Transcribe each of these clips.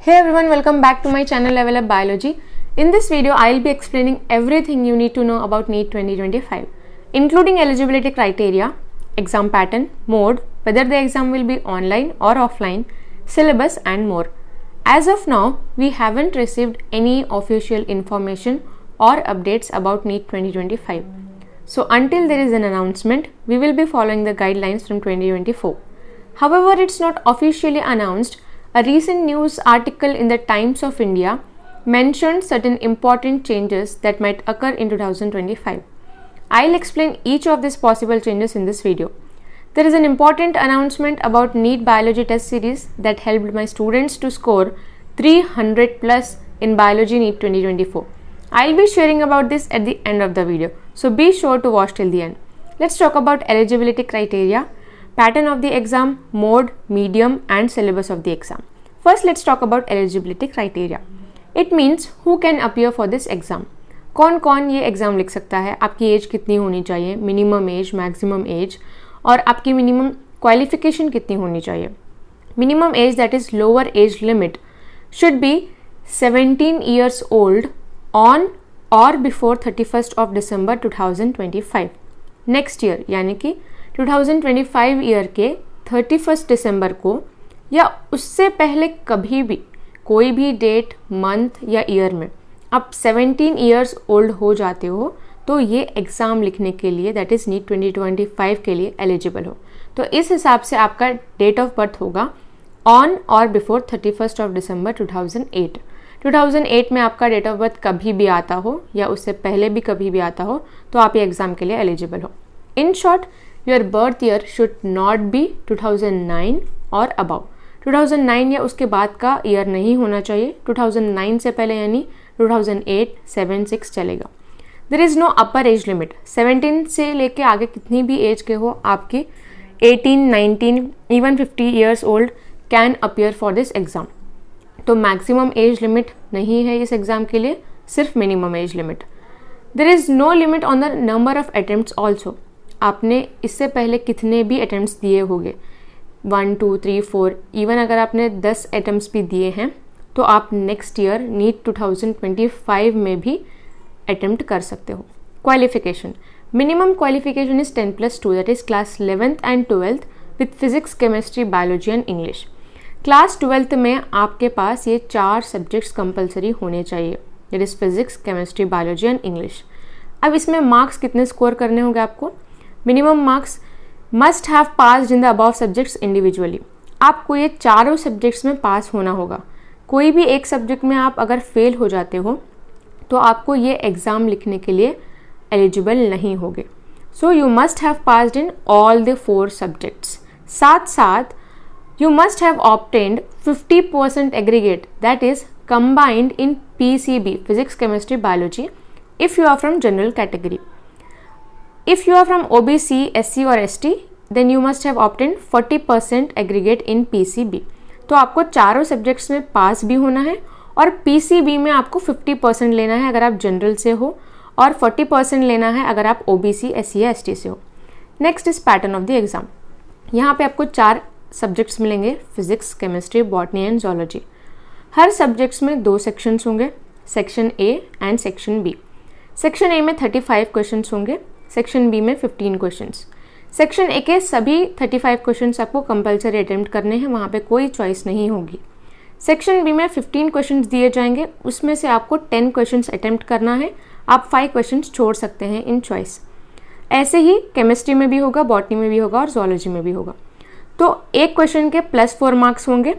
Hey everyone, welcome back to my channel Level Up Biology. In this video, I'll be explaining everything you need to know about NEET 2025, including eligibility criteria, exam pattern, mode, whether the exam will be online or offline, syllabus and more. As of now, we haven't received any official information or updates about NEET 2025. So until there is an announcement, we will be following the guidelines from 2024. However, it's not officially announced. A recent news article in the Times of India mentioned certain important changes that might occur in 2025. I'll explain each of these possible changes in this video. There is an important announcement about NEET Biology test series that helped my students to score 300 plus in Biology NEET 2024. I'll be sharing about this at the end of the video, so be sure to watch till the end. Let's talk about eligibility criteria, pattern of the exam, mode, medium and syllabus of the exam. First, let's talk about eligibility criteria. It means who can appear for this exam. कौन कौन ये exam लिख सकता है, आपकी as कितनी होनी चाहिए, मिनिमम एज, मैक्सिमम एज और आपकी मिनिमम क्वालिफिकेशन कितनी होनी चाहिए. Minimum age that is lower age limit should be 17 years old on or before 31st of December 2025. Next year यानी कि 2025 ईयर के 31 दिसंबर को या उससे पहले कभी भी कोई भी डेट, मंथ या ईयर में आप 17 years ओल्ड हो जाते हो तो ये एग्ज़ाम लिखने के लिए दैट इज़ NEET 2025 के लिए एलिजिबल हो. तो इस हिसाब से आपका डेट ऑफ बर्थ होगा ऑन और बिफोर 31st of December 2008. 2008 में आपका डेट ऑफ बर्थ कभी भी आता हो या उससे पहले भी कभी भी आता हो तो आप ये एग्ज़ाम के लिए एलिजिबल हो. In short, your birth year should not be 2009 और अबव. 2009 या उसके बाद का ईयर नहीं होना चाहिए. 2009 से पहले यानी 2008, 7, 6 चलेगा. There is no upper age limit. 17 से लेके आगे कितनी भी एज के हो आपकी 18, 19, even 50 years old can appear for this exam. तो मैक्सिमम एज लिमिट नहीं है इस एग्ज़ाम के लिए, सिर्फ minimum age limit. There is no limit on the number of attempts also. आपने इससे पहले कितने भी अटेम्प्ट्स दिए होंगे, 1, 2, 3, 4, इवन अगर आपने 10 अटेम्प्ट्स भी दिए हैं तो आप नेक्स्ट ईयर NEET 2025 में भी अटेम्प्ट कर सकते हो. Qualification, minimum qualification is 10+2 that is class 11th and 12th with physics, chemistry, biology and English. Class 12th में आपके पास ये 4 सब्जेक्ट्स कंपलसरी होने चाहिए, that is physics, chemistry, biology and English. अब इसमें मार्क्स कितने स्कोर करने होंगे आपको. Minimum marks must have passed in the above subjects individually. आपको ये चारों सब्जेक्ट्स में पास होना होगा. कोई भी एक सब्जेक्ट में आप अगर फेल हो जाते हो तो आपको ये एग्ज़ाम लिखने के लिए एलिजिबल नहीं होगे. So you must have passed in all the 4 subjects. साथ साथ you must have obtained 50% aggregate that is combined in PCB, physics, chemistry, biology if you are from general category. If you are from OBC, SC or ST then you must have obtained 40% aggregate in PCB. तो आपको चारों subjects में पास भी होना है और PCB में आपको 50% लेना है अगर आप जनरल से हो और 40% लेना है अगर आप OBC, SC या ST से हो. Next is pattern of the exam. यहाँ पे आपको 4 सब्जेक्ट्स मिलेंगे, physics, chemistry, botany and zoology. हर सब्जेक्ट्स में 2 सेक्शंस होंगे, section A and section B. Section A में 35 क्वेश्चंस होंगे, सेक्शन बी में 15 क्वेश्चंस. सेक्शन ए के सभी 35 क्वेश्चंस आपको कंपलसरी अटेम्प्ट करने हैं, वहाँ पे कोई चॉइस नहीं होगी. सेक्शन बी में 15 क्वेश्चंस दिए जाएंगे, उसमें से आपको 10 क्वेश्चंस अटेम्प्ट करना है. आप 5 क्वेश्चंस छोड़ सकते हैं इन चॉइस. ऐसे ही केमिस्ट्री में भी होगा, बॉटनी में भी होगा और जोलॉजी में भी होगा. तो एक क्वेश्चन के +4 मार्क्स होंगे,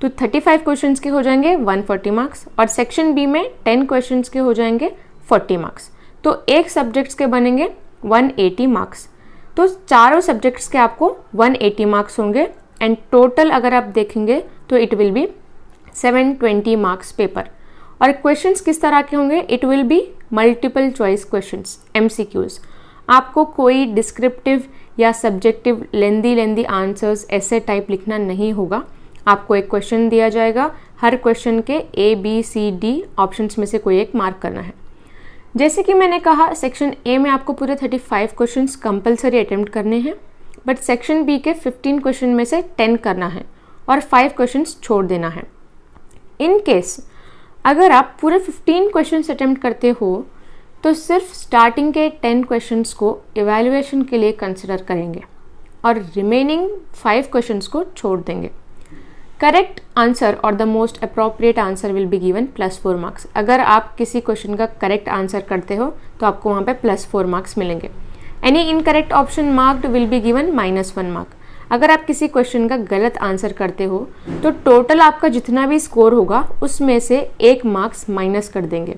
तो 35 क्वेश्चंस के हो जाएंगे 140 मार्क्स और सेक्शन बी में 10 क्वेश्चंस के हो जाएंगे 40 मार्क्स. तो एक सब्जेक्ट्स के बनेंगे 180 मार्क्स. तो चारों सब्जेक्ट्स के आपको 180 मार्क्स होंगे एंड टोटल अगर आप देखेंगे तो it will be 720 marks paper. और क्वेश्चंस किस तरह के होंगे, it will be multiple choice questions, MCQs. आपको कोई डिस्क्रिप्टिव या सब्जेक्टिव लेंदी आंसर्स ऐसे टाइप लिखना नहीं होगा. आपको एक क्वेश्चन दिया जाएगा, हर क्वेश्चन के A, B, C, D options में से कोई एक मार्क करना है. जैसे कि मैंने कहा, सेक्शन ए में आपको पूरे 35 क्वेश्चंस कंपलसरी अटेम्प्ट करने हैं, बट सेक्शन बी के 15 क्वेश्चन में से 10 करना है और 5 क्वेश्चंस छोड़ देना है. इन केस अगर आप पूरे 15 क्वेश्चंस अटेम्प्ट करते हो तो सिर्फ स्टार्टिंग के 10 क्वेश्चंस को इवैल्यूएशन के लिए कंसिडर करेंगे और रिमेनिंग 5 क्वेश्चंस को छोड़ देंगे। करेक्ट आंसर और the most appropriate answer will be given +4 marks. अगर आप किसी क्वेश्चन का करेक्ट आंसर करते हो तो आपको वहाँ पे +4 मार्क्स मिलेंगे। Any incorrect option marked will be given -1 mark. अगर आप किसी क्वेश्चन का गलत आंसर करते हो तो टोटल आपका जितना भी स्कोर होगा उसमें से 1 मार्क्स माइनस कर देंगे।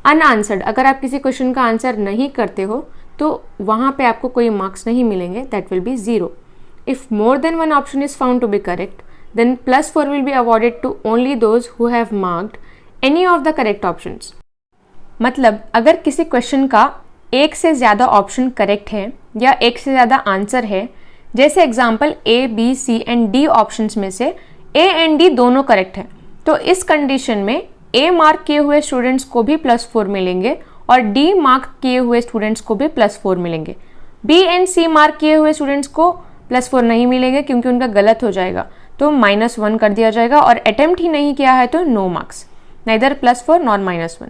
अनआंसर्ड, अगर आप किसी क्वेश्चन का आंसर नहीं करते हो तो वहाँ पे आपको कोई मार्क्स नहीं मिलेंगे, that will be 0। If more than one option is found to be correct then +4 will be awarded to only those who have marked any of the correct options। मतलब अगर किसी क्वेश्चन का एक से ज़्यादा ऑप्शन करेक्ट है या एक से ज़्यादा आंसर है, जैसे example A, B, C and D options में से A एंड D दोनों करेक्ट है, तो इस कंडीशन में A मार्क किए हुए स्टूडेंट्स को भी +4 मिलेंगे और D मार्क किए हुए स्टूडेंट्स को भी +4 मिलेंगे। B एंड C मार्क किए हुए स्टूडेंट्स को +4 नहीं मिलेंगे क्योंकि उनका गलत हो जाएगा, तो -1 कर दिया जाएगा और अटेम्प्ट ही नहीं किया है तो no marks, neither +4 nor -1।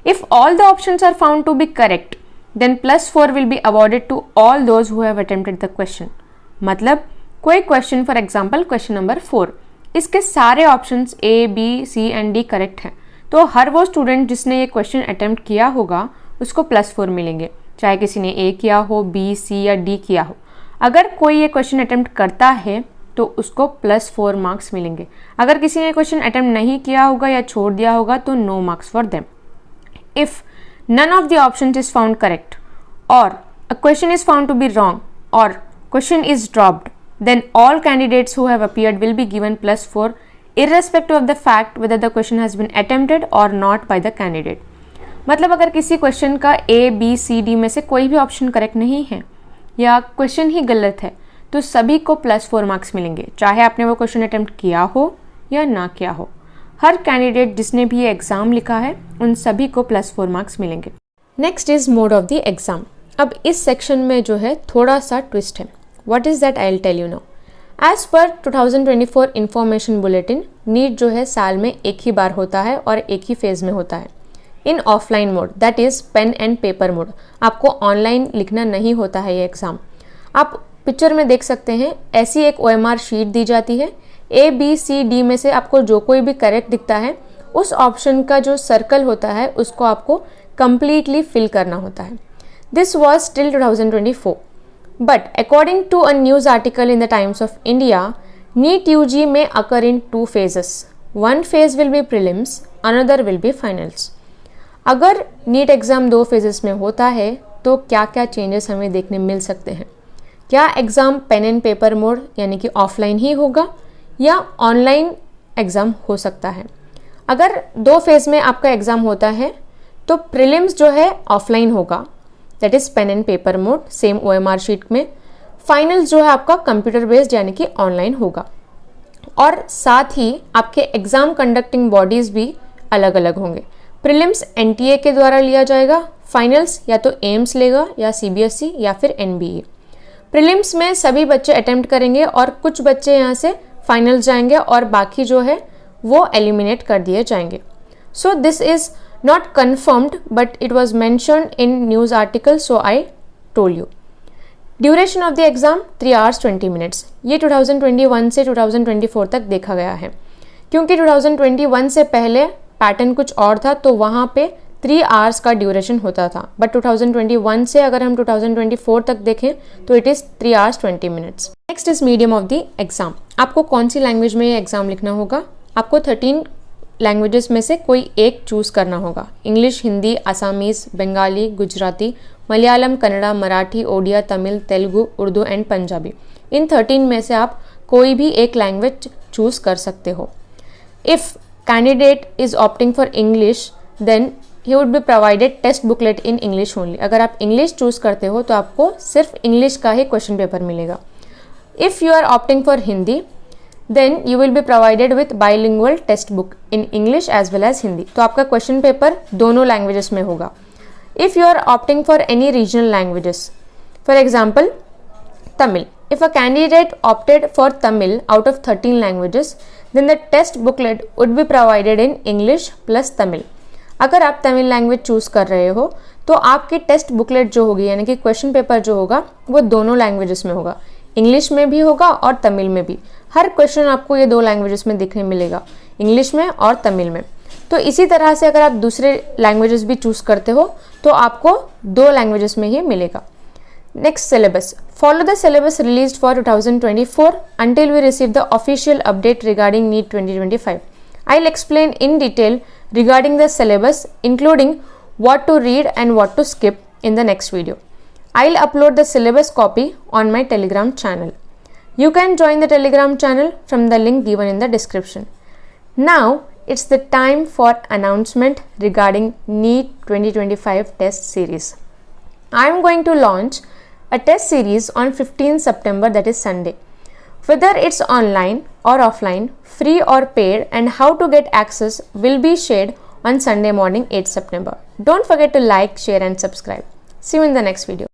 If all the options are found to be correct then +4 will be awarded to all those who have attempted the question. मतलब कोई question, for example question number 4, इसके सारे options A, B, C and D correct हैं, तो हर वो student जिसने ये question attempt किया होगा उसको +4 मिलेंगे, चाहे किसी ने A किया हो, B, C या D किया हो। अगर कोई ये क्वेश्चन अटेम्प्ट करता है तो उसको +4 मार्क्स मिलेंगे। अगर किसी ने क्वेश्चन अटेम्प्ट नहीं किया होगा या छोड़ दिया होगा तो no marks for them. If none of the options is found correct और a question is found to be wrong और question is dropped, then all candidates who have appeared will be given +4 irrespective of the fact whether the question has been attempted or not by the candidate। मतलब अगर किसी question का A, B, C, D में से कोई भी option correct नहीं है या क्वेश्चन ही गलत है तो सभी को +4 मार्क्स मिलेंगे, चाहे आपने वो क्वेश्चन अटेम्प्ट किया हो या ना किया हो। हर कैंडिडेट जिसने भी ये एग्ज़ाम लिखा है उन सभी को +4 मार्क्स मिलेंगे। Next is mode of the exam. अब इस सेक्शन में जो है थोड़ा सा ट्विस्ट है। What is that, I will tell you now. As per 2024 information bulletin, NEET जो है साल में एक ही बार होता है और एक ही फेज़ में होता है। In offline mode, that is pen and paper mode, आपको ऑनलाइन लिखना नहीं होता है ये एग्ज़ाम। आप पिक्चर में देख सकते हैं, ऐसी एक OMR शीट दी जाती है, A, B, C, D में से आपको जो कोई भी करेक्ट दिखता है उस ऑप्शन का जो सर्कल होता है उसको आपको कंप्लीटली फिल करना होता है। This was till 2024 but according to a news article in the Times of India, NEET UG में occur in 2 phases। One phase will be prelims, another will be finals. अगर NEET exam 2 phases में होता है तो क्या क्या changes हमें देखने मिल सकते हैं? क्या exam pen and paper mode यानी कि ऑफलाइन ही होगा या ऑनलाइन एग्ज़ाम हो सकता है? अगर 2 फेज़ में आपका एग्ज़ाम होता है तो प्रीलिम्स जो है ऑफलाइन होगा, that is pen and paper mode, same OMR sheet में। फाइनल्स जो है आपका कंप्यूटर बेस्ड यानी कि ऑनलाइन होगा। और साथ ही आपके एग्ज़ाम कंडक्टिंग बॉडीज़ भी अलग अलग होंगे। प्रीलिम्स NTA के द्वारा लिया जाएगा, फाइनल्स या तो एम्स लेगा या CBSE या फिर NBE। प्रीलिम्स में सभी बच्चे अटेम्प्ट करेंगे और कुछ बच्चे यहाँ से फाइनल्स जाएंगे और बाकी जो है वो एलिमिनेट कर दिए जाएंगे। So this is not confirmed but it was mentioned in news article, so I told you. Duration of the exam 3 hours 20 minutes। ये 2021 से 2024 तक देखा गया है, क्योंकि 2021 से पहले पैटर्न कुछ और था तो वहाँ पे 3 hours का ड्यूरेशन होता था, बट 2021 से अगर हम 2024 तक देखें तो it is 3 hours 20 minutes। Next is medium of the exam. आपको कौन सी लैंग्वेज में ये एग्ज़ाम लिखना होगा? आपको 13 लैंग्वेजेस में से कोई एक चूज़ करना होगा। English, Hindi, Assamese, Bengali, Gujarati, Malayalam, Kannada, Marathi, Odia, Tamil, Telugu, Urdu and Punjabi. इन 13 में से आप कोई भी एक लैंग्वेज चूज़ कर सकते हो। If candidate is opting for English then he would be provided text booklet in English only. अगर आप इंग्लिश चूज़ करते हो तो आपको सिर्फ इंग्लिश का ही क्वेश्चन पेपर मिलेगा। If you are opting for Hindi then you will be provided with bilingual text book in English as well as Hindi. तो आपका क्वेश्चन पेपर दोनों लैंग्वेजेस में होगा। If you are opting for any regional languages, for example Tamil, if a candidate opted for Tamil out of 13 languages, then the test booklet would be provided in English plus Tamil. अगर आप Tamil language choose कर रहे हो तो आपकी test booklet जो होगी यानी कि क्वेश्चन पेपर जो होगा वो दोनों लैंग्वेजेस में होगा, इंग्लिश में भी होगा और तमिल में भी। हर क्वेश्चन आपको ये दो लैंग्वेजेस में देखने मिलेगा, इंग्लिश में और तमिल में। तो इसी तरह से अगर आप दूसरे लैंग्वेजेस भी चूज़ करते हो तो आपको दो लैंग्वेजेस में ही मिलेगा। Next syllabus, follow the syllabus released for 2024 until we receive the official update regarding NEET 2025. I'll explain in detail regarding the syllabus, including what to read and what to skip in the next video. I'll upload the syllabus copy on my Telegram channel. You can join the Telegram channel from the link given in the description. Now it's the time for announcement regarding NEET 2025 test series. I'm going to launch a test series on 15 September, that is Sunday. Whether it's online or offline, free or paid, and how to get access will be shared on Sunday morning 8 September. Don't forget to like, share and subscribe. See you in the next video.